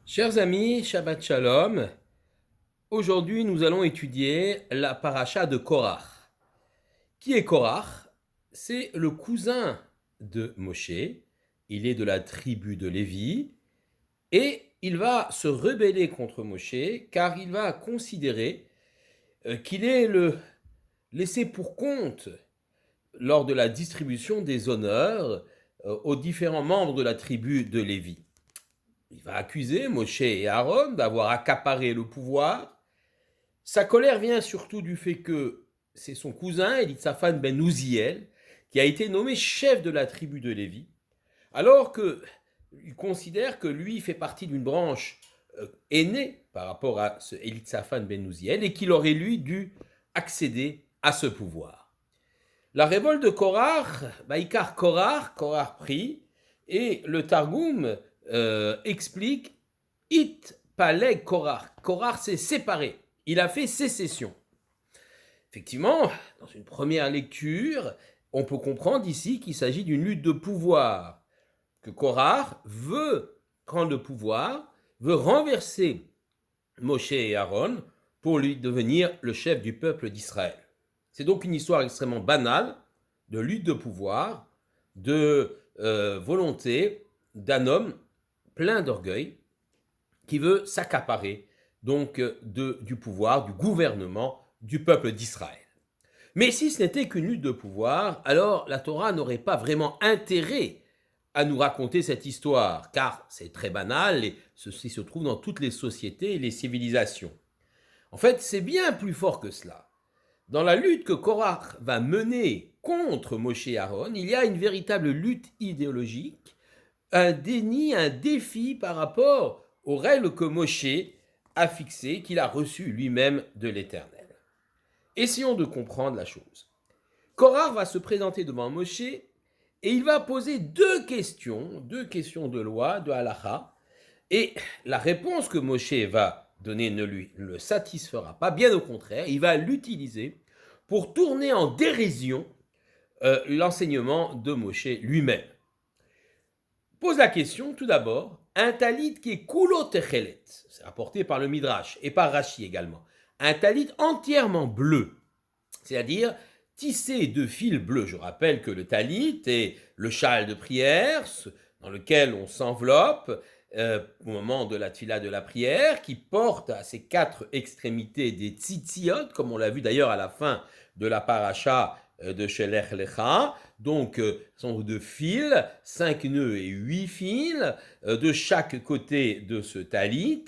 Chers amis, Shabbat Shalom. Aujourd'hui, nous allons étudier la paracha de Korach. Qui est Korach? C'est le cousin de Moshe. Il est de la tribu de Lévi et il va se rebeller contre Moshe car il va considérer qu'il est le laissé pour compte lors de la distribution des honneurs aux différents membres de la tribu de Lévi. Il va accuser Moshe et Aaron d'avoir accaparé le pouvoir. Sa colère vient surtout du fait que c'est son cousin, Elitsaphan ben Ouziel, qui a été nommé chef de la tribu de Lévi, alors qu'il considère que lui fait partie d'une branche aînée par rapport à ce Elitsaphan ben Ouziel et qu'il aurait lui dû accéder à ce pouvoir. La révolte de Korach, Baïkar Korach prie, et le Targum explique It Paleg Korach. Korach s'est séparé, il a fait sécession. Effectivement, dans une première lecture, on peut comprendre ici qu'il s'agit d'une lutte de pouvoir, que Korach veut prendre le pouvoir, veut renverser Moshe et Aaron pour lui devenir le chef du peuple d'Israël. C'est donc une histoire extrêmement banale de lutte de pouvoir, de volonté d'un homme plein d'orgueil qui veut s'accaparer donc du pouvoir, du gouvernement du peuple d'Israël. Mais si ce n'était qu'une lutte de pouvoir, alors la Torah n'aurait pas vraiment intérêt à nous raconter cette histoire, car c'est très banal et ceci se trouve dans toutes les sociétés et les civilisations. En fait, c'est bien plus fort que cela. Dans la lutte que Korach va mener contre Moshe et Aaron, il y a une véritable lutte idéologique, un déni, un défi par rapport aux règles que Moshe a fixées, qu'il a reçues lui-même de l'Éternel. Essayons de comprendre la chose. Korach va se présenter devant Moshe et il va poser deux questions de loi, de halakha, et la réponse que Moshe va donner ne le satisfera pas, bien au contraire, il va l'utiliser pour tourner en dérision l'enseignement de Moshe lui-même. Pose la question tout d'abord, un talit qui est kulo techelet, c'est rapporté par le Midrash et par Rashi également, un talit entièrement bleu, c'est-à-dire tissé de fils bleus. Je rappelle que le talit est le châle de prière dans lequel on s'enveloppe au moment de la tfila de la prière, qui porte à ses quatre extrémités des tzitziot, comme on l'a vu d'ailleurs à la fin de la paracha de Shelech Lecha, donc sont de fils, 5 nœuds et 8 fils, de chaque côté de ce talit,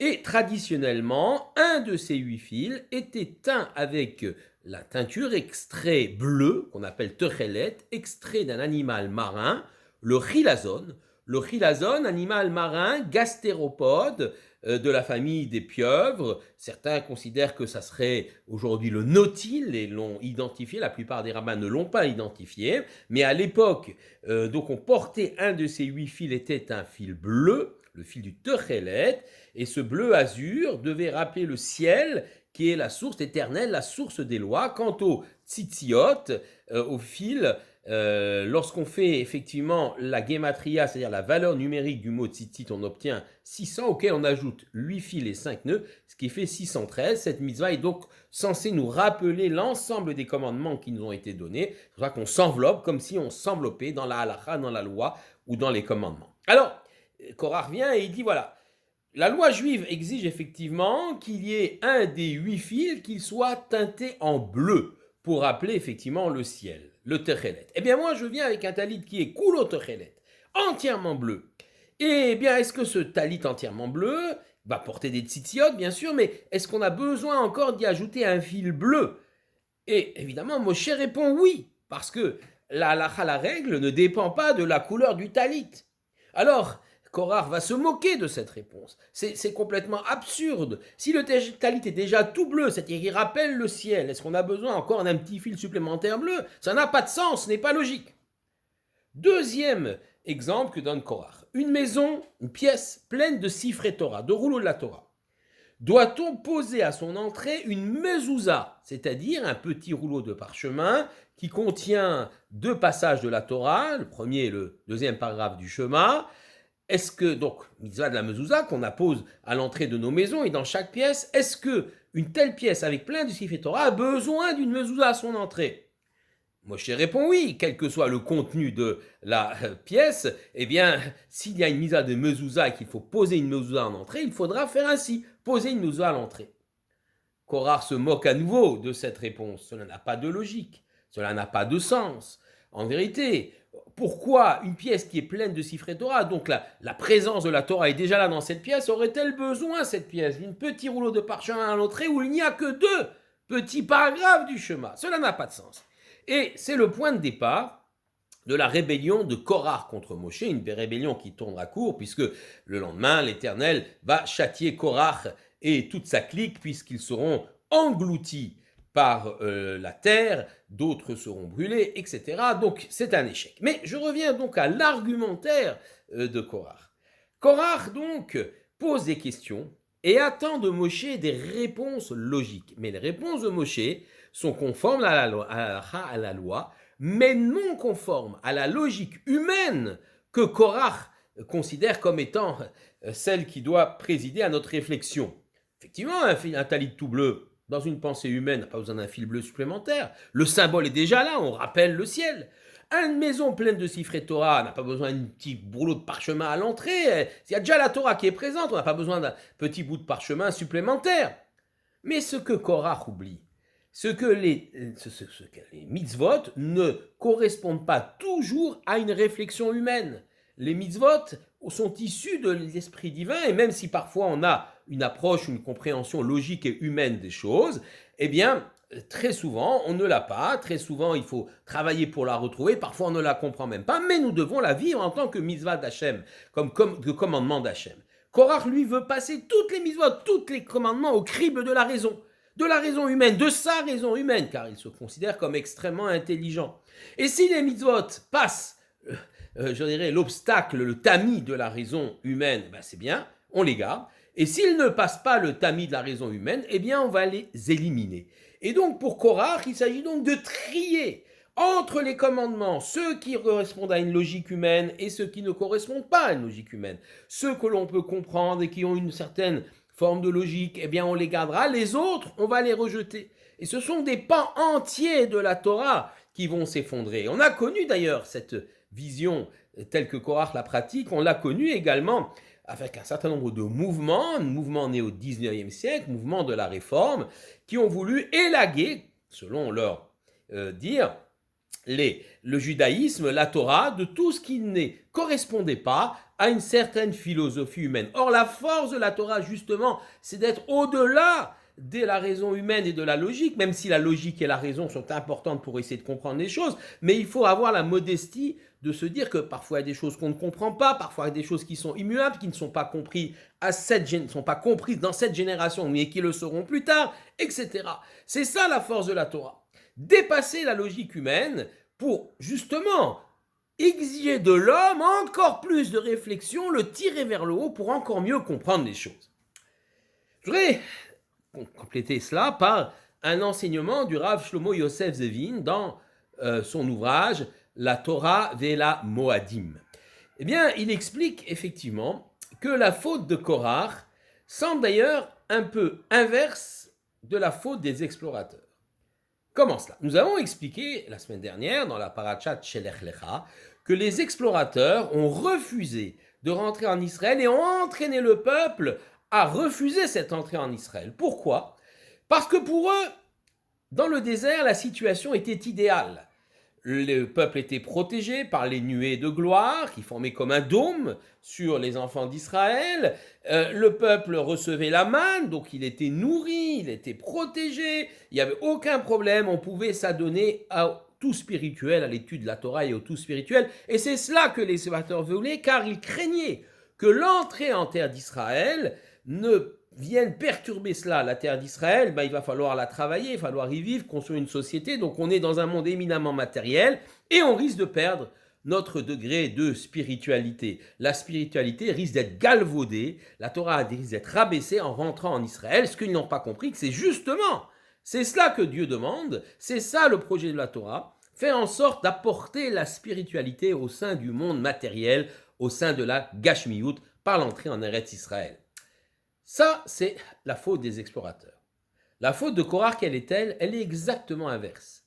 et traditionnellement, un de ces 8 fils était teint avec la teinture extrait bleu, qu'on appelle techelet, extrait d'un animal marin, le chilazone. Le chilazone, animal marin gastéropode de la famille des pieuvres. Certains considèrent que ça serait aujourd'hui le nautile et l'ont identifié. La plupart des rabbins ne l'ont pas identifié. Mais à l'époque, donc on portait un de ces 8 fils, était un fil bleu, le fil du techelet, et ce bleu azur devait rappeler le ciel qui est la source éternelle, la source des lois. Quant au tzitziot, au fil, lorsqu'on fait effectivement la gematria, c'est-à-dire la valeur numérique du mot tzitzit, on obtient 600, auquel on ajoute 8 fils et 5 nœuds, ce qui fait 613. Cette mitzvah est donc censée nous rappeler l'ensemble des commandements qui nous ont été donnés. C'est pour ça qu'on s'enveloppe comme si on s'enveloppait dans la halakha, dans la loi ou dans les commandements. Alors, Korach vient et il dit voilà, la loi juive exige effectivement qu'il y ait un des 8 fils qui soit teinté en bleu pour rappeler effectivement le ciel, le techelet. Eh bien moi je viens avec un talit qui est kulo techelet, entièrement bleu. Eh bien est-ce que ce talit entièrement bleu va porter des tzitziot bien sûr, mais est-ce qu'on a besoin encore d'y ajouter un fil bleu? Et évidemment Moshe répond oui, parce que la règle ne dépend pas de la couleur du talit. Alors, Korach va se moquer de cette réponse. C'est complètement absurde. Si le talit est déjà tout bleu, c'est-à-dire qu'il rappelle le ciel, est-ce qu'on a besoin encore d'un petit fil supplémentaire bleu? Ça n'a pas de sens, ce n'est pas logique. Deuxième exemple que donne Korach. Une maison, une pièce pleine de sifrei Torah, de rouleaux de la Torah. Doit-on poser à son entrée une mezouza, c'est-à-dire un petit rouleau de parchemin qui contient deux passages de la Torah, le premier et le deuxième paragraphe du Shema, est-ce que, donc, mitzvah de la mezouza qu'on appose à l'entrée de nos maisons et dans chaque pièce, est-ce que une telle pièce avec plein de Sifrei Torah a besoin d'une mezouza à son entrée? Moshe répond oui, quel que soit le contenu de la pièce, eh bien, s'il y a une misa de mezouza et qu'il faut poser une mezouza en entrée, il faudra faire ainsi, poser une mezouza à l'entrée. Korach se moque à nouveau de cette réponse. Cela n'a pas de logique, cela n'a pas de sens. En vérité, pourquoi une pièce qui est pleine de Sifrei Torah, donc la présence de la Torah est déjà là dans cette pièce, aurait-elle besoin, cette pièce, d'un petit rouleau de parchemin à l'entrée où il n'y a que 2 petits paragraphes du Shema? Cela n'a pas de sens. Et c'est le point de départ de la rébellion de Korach contre Moshe, une rébellion qui tournera court, puisque le lendemain, l'Éternel va châtier Korach et toute sa clique, puisqu'ils seront engloutis par la terre, d'autres seront brûlés, etc. Donc c'est un échec. Mais je reviens donc à l'argumentaire de Korach. Korach donc pose des questions et attend de Moshe des réponses logiques. Mais les réponses de Moshe sont conformes à la loi, mais non conformes à la logique humaine que Korach considère comme étant celle qui doit présider à notre réflexion. Effectivement, un talit tout bleu, dans une pensée humaine, n'a pas besoin d'un fil bleu supplémentaire. Le symbole est déjà là, on rappelle le ciel. Une maison pleine de Sifrei Torah n'a pas besoin d'un petit rouleau de parchemin à l'entrée. Il y a déjà la Torah qui est présente, on n'a pas besoin d'un petit bout de parchemin supplémentaire. Mais ce que Korach oublie, ce que les mitzvot ne correspondent pas toujours à une réflexion humaine. Les mitzvot sont issus de l'esprit divin, et même si parfois on a une approche, une compréhension logique et humaine des choses, eh bien, très souvent, on ne l'a pas. Très souvent, il faut travailler pour la retrouver. Parfois, on ne la comprend même pas, mais nous devons la vivre en tant que mitzvah d'Hachem, comme commandement d'Hachem. Korach, lui, veut passer toutes les mitzvot, tous les commandements au crible de la raison humaine, de sa raison humaine, car il se considère comme extrêmement intelligent. Et si les mitzvot passent, je dirais, l'obstacle, le tamis de la raison humaine, ben c'est bien, on les garde. Et s'ils ne passent pas le tamis de la raison humaine, eh bien on va les éliminer. Et donc pour Korach, il s'agit donc de trier entre les commandements, ceux qui correspondent à une logique humaine et ceux qui ne correspondent pas à une logique humaine. Ceux que l'on peut comprendre et qui ont une certaine forme de logique, eh bien on les gardera. Les autres, on va les rejeter. Et ce sont des pans entiers de la Torah qui vont s'effondrer. On a connu d'ailleurs cette vision telle que Korach la pratique, on l'a connue également avec un certain nombre de mouvements nés au 19e siècle, mouvements de la Réforme, qui ont voulu élaguer, selon leur dire, le judaïsme, la Torah, de tout ce qui ne correspondait pas à une certaine philosophie humaine. Or, la force de la Torah, justement, c'est d'être au-delà de la raison humaine et de la logique, même si la logique et la raison sont importantes pour essayer de comprendre les choses, mais il faut avoir la modestie de se dire que parfois il y a des choses qu'on ne comprend pas, parfois il y a des choses qui sont immuables, qui ne sont pas comprises dans cette génération, mais qui le seront plus tard, etc. C'est ça la force de la Torah. Dépasser la logique humaine pour justement exiger de l'homme encore plus de réflexion, le tirer vers le haut pour encore mieux comprendre les choses. Je voudrais compléter cela par un enseignement du Rav Shlomo Yosef Zevin dans son ouvrage La Torah Vela Moadim. Eh bien, il explique effectivement que la faute de Korach semble d'ailleurs un peu inverse de la faute des explorateurs. Comment cela? Nous avons expliqué la semaine dernière dans la parachat Shelech Lecha que les explorateurs ont refusé de rentrer en Israël et ont entraîné le peuple à refuser cette entrée en Israël. Pourquoi? Parce que pour eux, dans le désert, la situation était idéale. Le peuple était protégé par les nuées de gloire qui formaient comme un dôme sur les enfants d'Israël. Le peuple recevait la manne, donc il était nourri, il était protégé. Il n'y avait aucun problème, on pouvait s'adonner à tout spirituel, à l'étude de la Torah et au tout spirituel. Et c'est cela que les sénateurs voulaient, car ils craignaient que l'entrée en terre d'Israël ne viennent perturber cela, la terre d'Israël, il va falloir la travailler, il va falloir y vivre, construire une société, donc on est dans un monde éminemment matériel, et on risque de perdre notre degré de spiritualité. La spiritualité risque d'être galvaudée, la Torah risque d'être rabaissée en rentrant en Israël, ce qu'ils n'ont pas compris, que c'est justement, c'est cela que Dieu demande, c'est ça le projet de la Torah, faire en sorte d'apporter la spiritualité au sein du monde matériel, au sein de la Gashmiyut par l'entrée en Eretz Israël. Ça, c'est la faute des explorateurs. La faute de Korach, quelle est-elle? Elle est exactement inverse.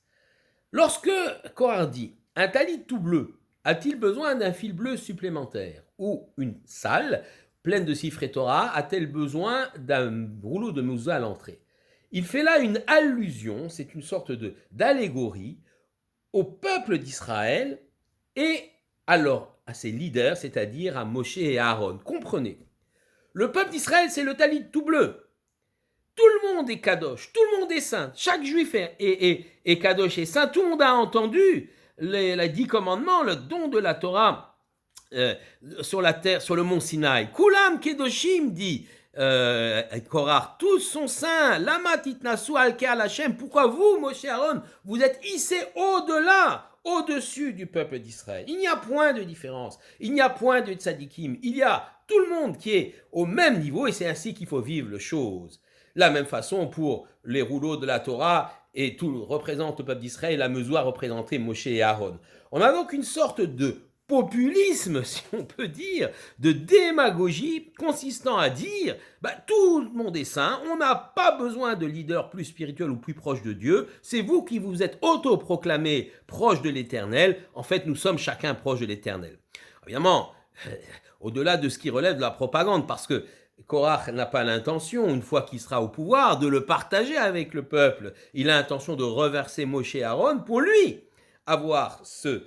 Lorsque Korach dit « Un talit tout bleu a-t-il besoin d'un fil bleu supplémentaire ?» ou « Une salle pleine de Sifrei Torah a-t-elle besoin d'un rouleau de mezouza à l'entrée ?» Il fait là une allusion, c'est une sorte d'allégorie au peuple d'Israël et alors à ses leaders, c'est-à-dire à Moshe et Aaron. Comprenez, le peuple d'Israël, c'est le talit tout bleu. Tout le monde est kadosh, tout le monde est saint. Chaque juif est kadosh et saint. Tout le monde a entendu les 10 commandements, le don de la Torah sur la terre, sur le mont Sinaï. Kulam kedoshim, dit Korach, tous sont saints. Lama titnasu al ke'al Hashem. Pourquoi vous, Moshe Aaron, vous êtes hissés au-delà, au-dessus du peuple d'Israël? Il n'y a point de différence. Il n'y a point de tzadikim. Il y a tout le monde qui est au même niveau et c'est ainsi qu'il faut vivre les choses. La même façon pour les rouleaux de la Torah et tout représente le peuple d'Israël, la mezouza représentait Moshe et Aaron. On a donc une sorte de populisme, si on peut dire, de démagogie consistant à dire tout le monde est saint, on n'a pas besoin de leader plus spirituel ou plus proche de Dieu, c'est vous qui vous êtes autoproclamés proche de l'Éternel, en fait nous sommes chacun proche de l'Éternel. Évidemment, au-delà de ce qui relève de la propagande, parce que Korach n'a pas l'intention, une fois qu'il sera au pouvoir, de le partager avec le peuple. Il a l'intention de reverser Moshe et Aaron pour lui avoir ce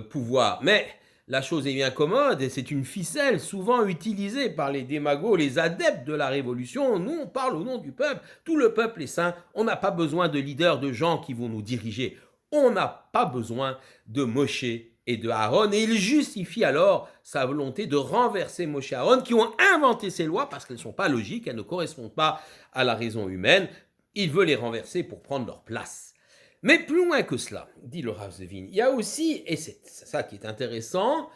pouvoir. Mais la chose est bien commode et c'est une ficelle souvent utilisée par les démagos, les adeptes de la révolution. Nous, on parle au nom du peuple. Tout le peuple est saint. On n'a pas besoin de leaders, de gens qui vont nous diriger. On n'a pas besoin de Moshe et de Aaron, et il justifie alors sa volonté de renverser Moshe et Aaron, qui ont inventé ces lois parce qu'elles ne sont pas logiques, elles ne correspondent pas à la raison humaine. Il veut les renverser pour prendre leur place. Mais plus loin que cela, dit le Rav Zevin, il y a aussi, et c'est ça qui est intéressant,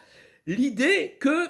l'idée que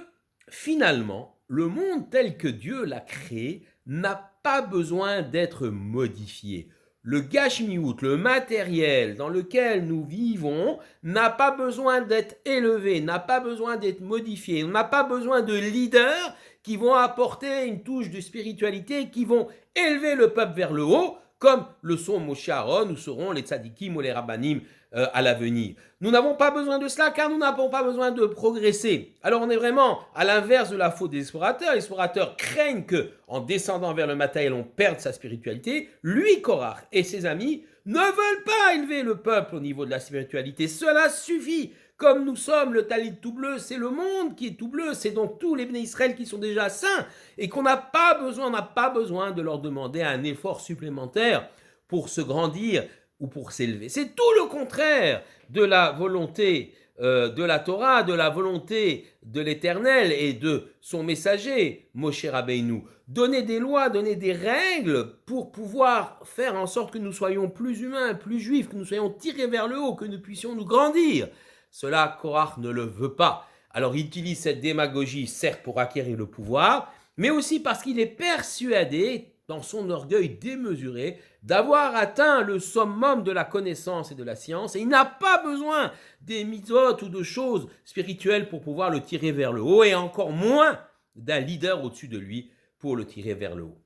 finalement, le monde tel que Dieu l'a créé n'a pas besoin d'être modifié. Le gashmiyut, le matériel dans lequel nous vivons, n'a pas besoin d'être élevé, n'a pas besoin d'être modifié. On n'a pas besoin de leaders qui vont apporter une touche de spiritualité, qui vont élever le peuple vers le haut, comme le sont Moshe Aaron ou seront les tzadikim ou les rabbanim à l'avenir. Nous n'avons pas besoin de cela car nous n'avons pas besoin de progresser. Alors on est vraiment à l'inverse de la faute des explorateurs. Les explorateurs craignent qu'en descendant vers le matériel, on perde sa spiritualité. Lui, Korach et ses amis ne veulent pas élever le peuple au niveau de la spiritualité. Cela suffit. Comme nous sommes le talit tout bleu, c'est le monde qui est tout bleu, c'est donc tous les Bnei Israël qui sont déjà saints et qu'on n'a pas besoin de leur demander un effort supplémentaire pour se grandir ou pour s'élever. C'est tout le contraire de la volonté de la Torah, de la volonté de l'Éternel et de son messager, Moshe Rabbeinu. Donner des lois, donner des règles pour pouvoir faire en sorte que nous soyons plus humains, plus juifs, que nous soyons tirés vers le haut, que nous puissions nous grandir. Cela, Korach ne le veut pas. Alors il utilise cette démagogie, certes pour acquérir le pouvoir, mais aussi parce qu'il est persuadé, dans son orgueil démesuré, d'avoir atteint le summum de la connaissance et de la science, et il n'a pas besoin des mitzvot ou de choses spirituelles pour pouvoir le tirer vers le haut, et encore moins d'un leader au-dessus de lui pour le tirer vers le haut.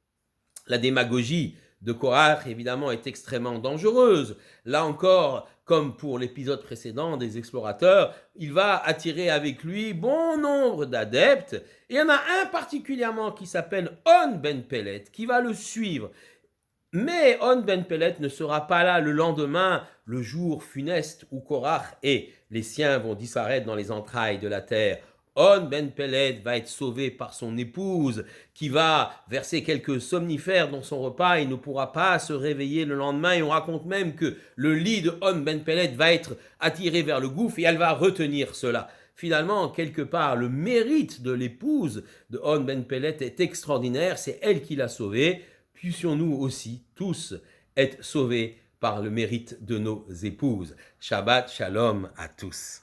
La démagogie de Korach, évidemment, est extrêmement dangereuse. Là encore, comme pour l'épisode précédent des explorateurs, il va attirer avec lui bon nombre d'adeptes. Et il y en a un particulièrement qui s'appelle On Ben Pellet, qui va le suivre. Mais On Ben Pellet ne sera pas là le lendemain, le jour funeste où Korach et les siens vont disparaître dans les entrailles de la terre. On Ben Pellet va être sauvé par son épouse qui va verser quelques somnifères dans son repas. Il ne pourra pas se réveiller le lendemain et on raconte même que le lit de On Ben Pellet va être attiré vers le gouffre et elle va retenir cela. Finalement, quelque part, le mérite de l'épouse de On Ben Pellet est extraordinaire. C'est elle qui l'a sauvé. Puissions-nous aussi tous être sauvés par le mérite de nos épouses. Shabbat Shalom à tous.